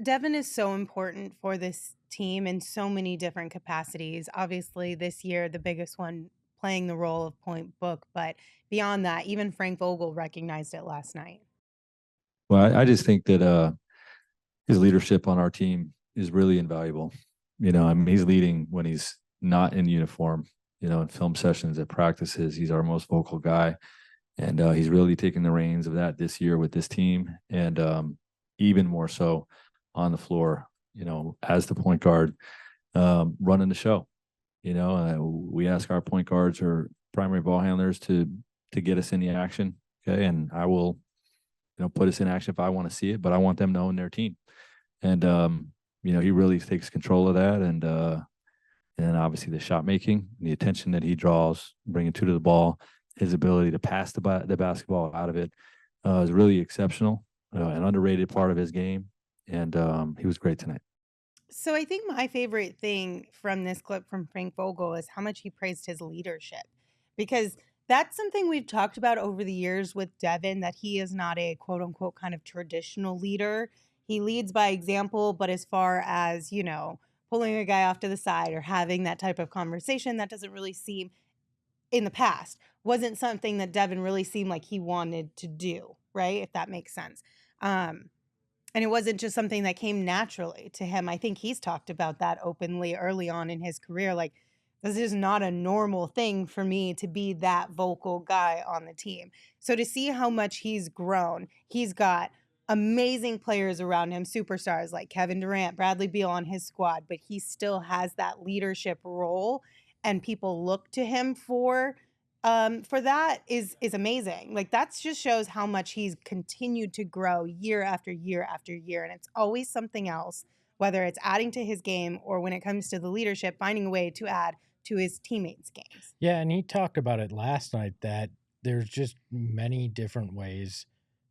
Devin is so important for this team in so many different capacities. Obviously, this year, the biggest one playing the role of point book. But beyond that, even Frank Vogel recognized it last night. Well, I just think that his leadership on our team is really invaluable. I mean, he's leading when he's not in uniform, in film sessions, at practices. He's our most vocal guy. And he's really taking the reins of that this year with this team. And even more so on the floor, as the point guard, running the show. We ask our point guards or primary ball handlers to get us in the action. Okay. And I will, put us in action if I want to see it, but I want them to own their team. And, he really takes control of that. And then obviously the shot making, the attention that he draws, bringing two to the ball, his ability to pass the basketball out of it is really exceptional, an underrated part of his game. And he was great tonight. So I think my favorite thing from this clip from Frank Vogel is how much he praised his leadership, because that's something we've talked about over the years with Devin, that he is not a quote unquote kind of traditional leader. He leads by example, but as far as, pulling a guy off to the side or having that type of conversation, that doesn't really seem, in the past, wasn't something that Devin really seemed like he wanted to do, right? If that makes sense. And it wasn't just something that came naturally to him. I think he's talked about that openly early on in his career. Like, this is not a normal thing for me to be that vocal guy on the team. So to see how much he's grown, he's got amazing players around him, superstars like Kevin Durant, Bradley Beal on his squad, but he still has that leadership role, and people look to him for that is amazing. Like, that just shows how much he's continued to grow year after year after year. And it's always something else, whether it's adding to his game or when it comes to the leadership, finding a way to add to his teammates' games. Yeah, and he talked about it last night that there's just many different ways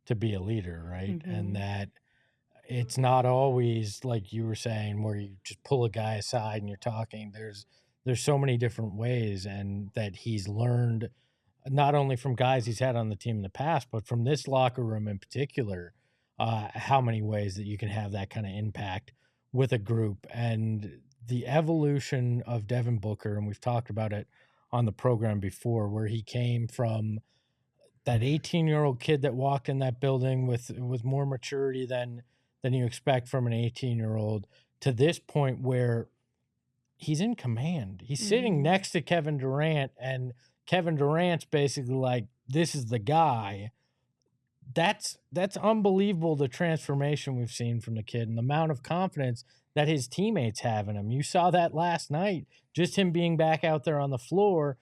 to be a leader, right? Mm-hmm. And that it's not always like you were saying where you just pull a guy aside and you're talking. There's so many different ways, and that he's learned not only from guys he's had on the team in the past, but from this locker room in particular, how many ways that you can have that kind of impact with a group. And the evolution of Devin Booker, and we've talked about it on the program before, where he came from that 18-year-old kid that walked in that building with more maturity than you expect from an 18-year-old, to this point where he's in command. He's sitting next to Kevin Durant, and Kevin Durant's basically like, this is the guy. That's unbelievable, the transformation we've seen from the kid and the amount of confidence that his teammates have in him. You saw that last night. Just him being back out there on the floor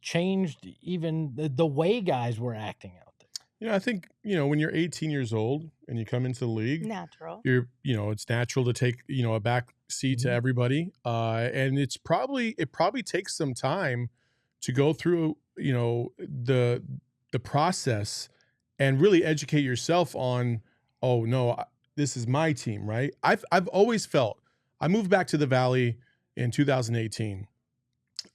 changed even the way guys were acting out there. I think, when you're 18 years old and you come into the league, natural. It's natural to take, a back seat to everybody. And it probably takes some time to go through, the process and really educate yourself on, oh no, this is my team, right? I've always felt, I moved back to the Valley in 2018.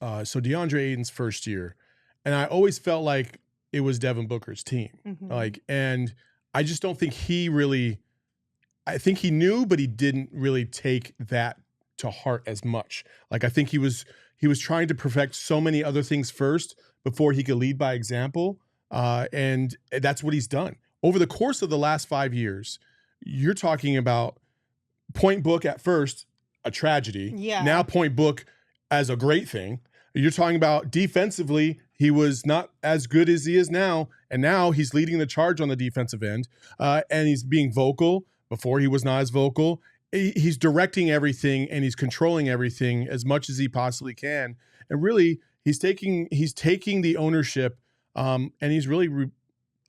So DeAndre Ayton's first year. And I always felt like it was Devin Booker's team. Mm-hmm. And I just don't think I think he knew, but he didn't really take that to heart as much. I think he was trying to perfect so many other things first before he could lead by example. And that's what he's done. Over the course of the last 5 years, you're talking about point book at first, a tragedy. Yeah. Now point book as a great thing. You're talking about defensively, he was not as good as he is now, and now he's leading the charge on the defensive end, and he's being vocal. Before he was not as vocal. He's directing everything and he's controlling everything as much as he possibly can. And really, he's taking the ownership, and he's really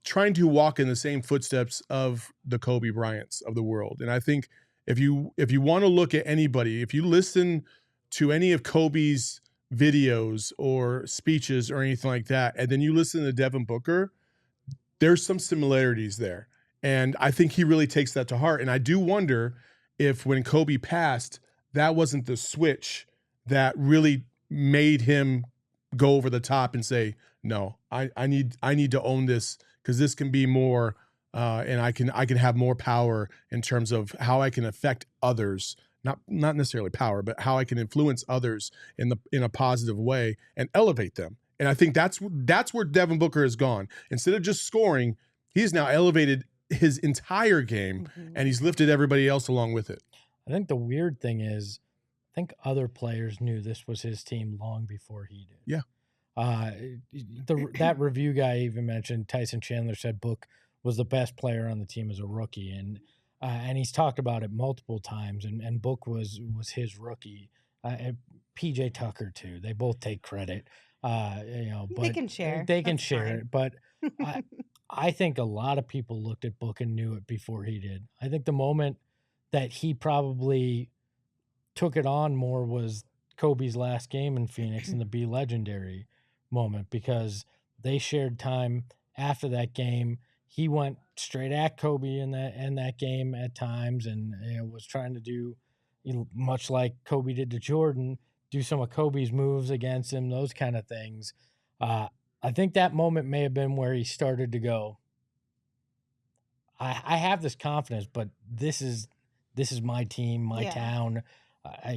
trying to walk in the same footsteps of the Kobe Bryants of the world. And I think if you want to look at anybody, if you listen to any of Kobe's videos or speeches or anything like that, and then you listen to Devin Booker, there's some similarities there. And I think he really takes that to heart. And I do wonder if when Kobe passed, that wasn't the switch that really made him go over the top and say, no, I need to own this, because this can be more and I can have more power in terms of how I can affect others. Not necessarily power, but how I can influence others in a positive way and elevate them. And I think that's where Devin Booker has gone. Instead of just scoring, he's now elevated his entire game, and he's lifted everybody else along with it. I think the weird thing is, I think other players knew this was his team long before he did. Yeah. That review guy even mentioned Tyson Chandler said Book was the best player on the team as a rookie, and he's talked about it multiple times. And Book was his rookie. And PJ Tucker too. They both take credit. But they can share. They can That's share fine. it. But I think a lot of people looked at Book and knew it before he did. I think the moment that he probably took it on more was Kobe's last game in Phoenix and the Be Legendary moment, because they shared time after that game. He went straight at Kobe in that game at times, and was trying to do, much like Kobe did to Jordan, do some of Kobe's moves against him, those kind of things. I think that moment may have been where he started to go, I have this confidence, but this is my team, my town. I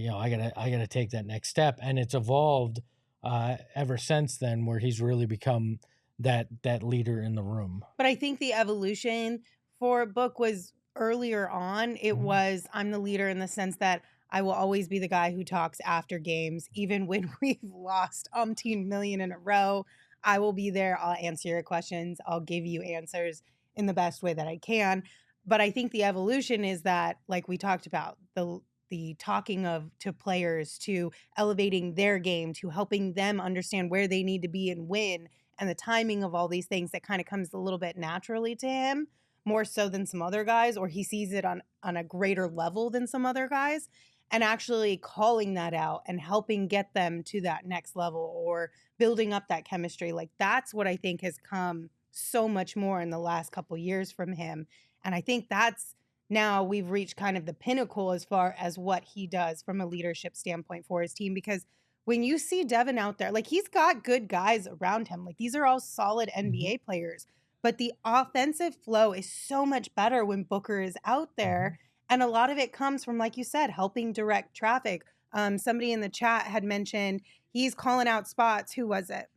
gotta take that next step, and it's evolved ever since then, where he's really become that leader in the room. But I think the evolution for Book was earlier on. It was, I'm the leader in the sense that I will always be the guy who talks after games, even when we've lost umpteen million in a row. I will be there. I'll answer your questions. I'll give you answers in the best way that I can. But I think the evolution is that, like we talked about, the talking to players, to elevating their game, to helping them understand where they need to be and win, and the timing of all these things, that kind of comes a little bit naturally to him, more so than some other guys, or he sees it on a greater level than some other guys, and actually calling that out and helping get them to that next level or building up that chemistry. Like, that's what I think has come so much more in the last couple years from him. And I think that's, now we've reached kind of the pinnacle as far as what he does from a leadership standpoint for his team. Because when you see Devin out there, like, he's got good guys around him. Like, these are all solid NBA players. But the offensive flow is so much better when Booker is out there. And a lot of it comes from, like you said, helping direct traffic. Somebody in the chat had mentioned he's calling out spots. Who was it?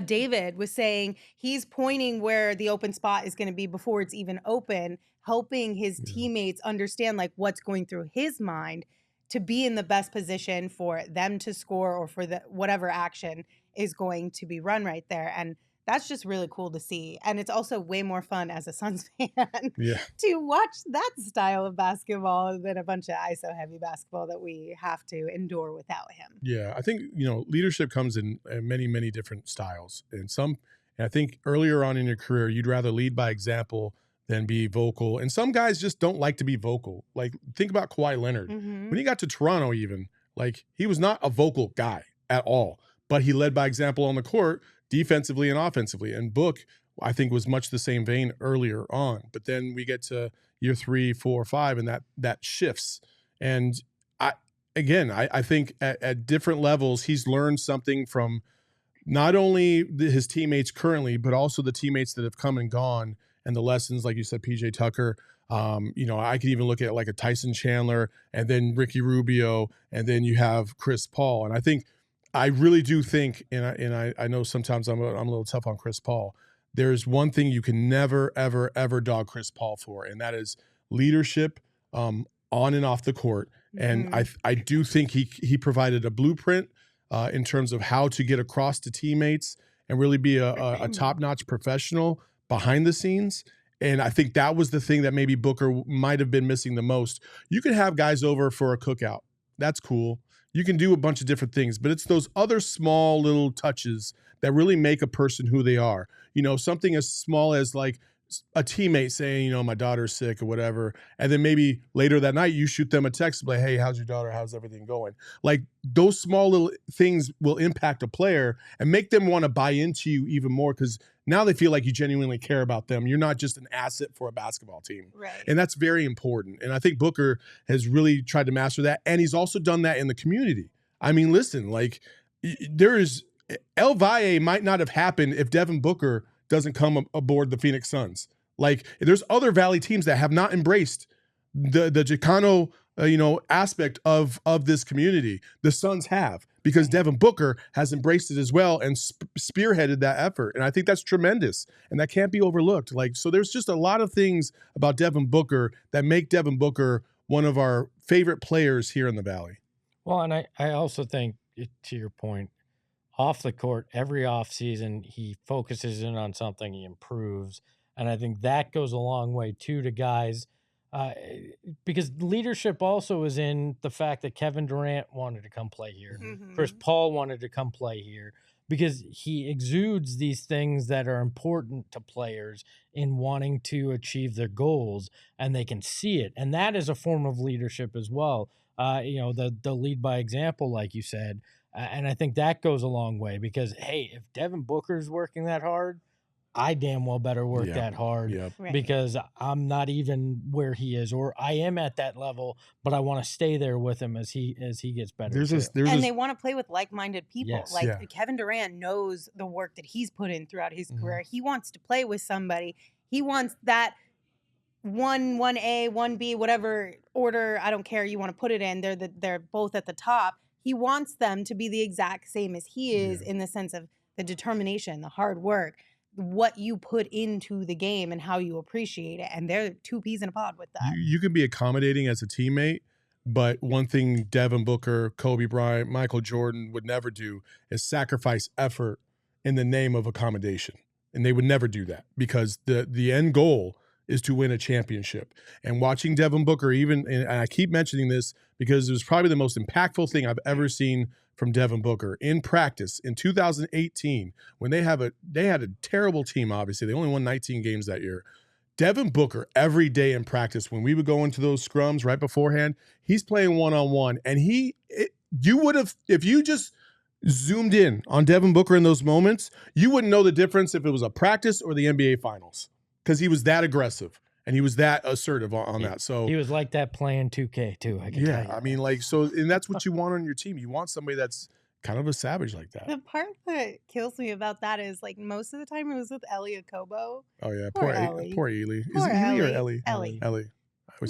David was saying he's pointing where the open spot is going to be before it's even open, helping his teammates understand, like, what's going through his mind to be in the best position for them to score, or for the whatever action is going to be run right there. And that's just really cool to see. And it's also way more fun as a Suns fan to watch that style of basketball than a bunch of ISO heavy basketball that we have to endure without him. Yeah, I think, leadership comes in many, many different styles. And I think earlier on in your career, you'd rather lead by example than be vocal. And some guys just don't like to be vocal. Like, think about Kawhi Leonard. When he got to Toronto even, like, he was not a vocal guy at all, but he led by example on the court, defensively and offensively. And Book, I think, was much the same vein earlier on. But then we get to year 3, 4, 5, and that shifts. And I think at different levels, he's learned something from not only his teammates currently, but also the teammates that have come and gone, and the lessons, like you said, PJ Tucker. I could even look at like a Tyson Chandler, and then Ricky Rubio, and then you have Chris Paul. And I really do think, and I know sometimes I'm a little tough on Chris Paul. There's one thing you can never, ever, ever dog Chris Paul for, and that is leadership on and off the court. And I do think he provided a blueprint in terms of how to get across to teammates and really be a top-notch professional behind the scenes. And I think that was the thing that maybe Booker might have been missing the most. You can have guys over for a cookout. That's cool. You can do a bunch of different things, but it's those other small little touches that really make a person who they are. Something as small as like a teammate saying, my daughter's sick or whatever, and then maybe later that night you shoot them a text like, hey, how's your daughter? How's everything going? Like, those small little things will impact a player and make them want to buy into you even more, because now they feel like you genuinely care about them. You're not just an asset for a basketball team. Right. And that's very important. And I think Booker has really tried to master that. And he's also done that in the community. I mean, listen, like, El Valle might not have happened if Devin Booker doesn't come aboard the Phoenix Suns. Like there's other Valley teams that have not embraced the Chicano aspect of this community. The Suns have, because Devin Booker has embraced it as well and spearheaded that effort. And I think that's tremendous, and that can't be overlooked. Like, so there's just a lot of things about Devin Booker that make Devin Booker one of our favorite players here in the Valley. Well, and I also think, to your point, off the court, every offseason, he focuses in on something, he improves. And I think that goes a long way, too, to guys. Because leadership also is in the fact that Kevin Durant wanted to come play here. Chris Paul wanted to come play here, because he exudes these things that are important to players in wanting to achieve their goals, and they can see it. And that is a form of leadership as well. The lead by example, like you said. And I think that goes a long way, because, hey, if Devin Booker's working that hard, I damn well better work that hard, because I'm not even where he is, or I am at that level, but I want to stay there with him as he gets better. They want to play with like-minded people. Yes. Kevin Durant knows the work that he's put in throughout his career. He wants to play with somebody. He wants that 1A, 1B, whatever order, I don't care, you want to put it in. They're both at the top. He wants them to be the exact same as he is, in the sense of the determination, the hard work, what you put into the game and how you appreciate it. And they're two peas in a pod with that. You can be accommodating as a teammate, but one thing Devin Booker, Kobe Bryant, Michael Jordan would never do is sacrifice effort in the name of accommodation. And they would never do that, because the end goal is to win a championship. And watching Devin Booker, and I keep mentioning this because it was probably the most impactful thing I've ever seen from Devin Booker in practice in 2018, when they had a terrible team. Obviously, they only won 19 games that year. Devin Booker, every day in practice, when we would go into those scrums right beforehand, he's playing one-on-one. And you would have, if you just zoomed in on Devin Booker in those moments, you wouldn't know the difference if it was a practice or the NBA Finals, because he was that aggressive and he was that assertive on that. So he was like that playing 2K too. I can tell you. I mean, and that's what you want on your team. You want somebody that's kind of a savage like that. The part that kills me about that is, like, most of the time it was with Ellie Okobo. Oh yeah, poor Ellie. Poor Ely. Is it Ely or Ellie? Ellie. I always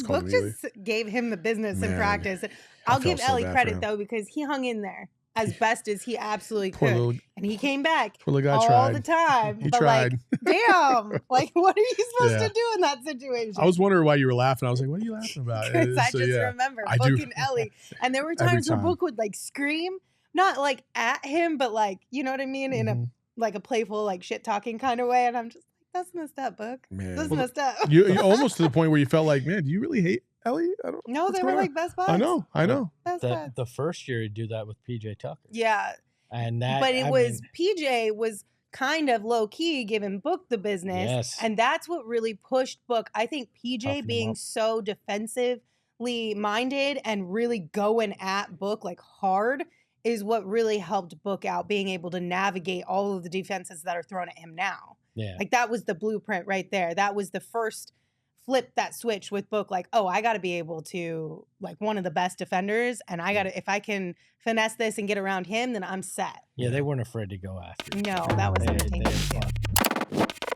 call Book him Ely. just gave him the business in practice. I'll give Ellie credit though, because he hung in there as best as he absolutely could. And he came back poor little guy all tried. the time. He but tried. Like, damn, like, what are you supposed to do in that situation? I was wondering why you were laughing. I was like, what are you laughing about? Because I just remember Book and Ellie. And there were times where Book would, like, scream, not like at him, but like, you know what I mean? In a playful, like, shit talking kind of way. And I'm just like, that's messed up, Book. Man. That's messed up. You almost to the point where you felt like, man, do you really hate Ellie? No, they were like best buds. I know. The first year he'd do that with PJ Tucker. Yeah. And that, but PJ was kind of low key giving Book the business. Yes. And that's what really pushed Book. I think PJ being so defensively minded and really going at Book like hard is what really helped Book out, being able to navigate all of the defenses that are thrown at him now. Yeah. Like, that was the blueprint right there. That was the first flip that switch with Book, like, oh, I got to be able to, like, one of the best defenders, and I got to, if I can finesse this and get around him, then I'm set. Yeah, they weren't afraid to go after. No, that was entertaining too.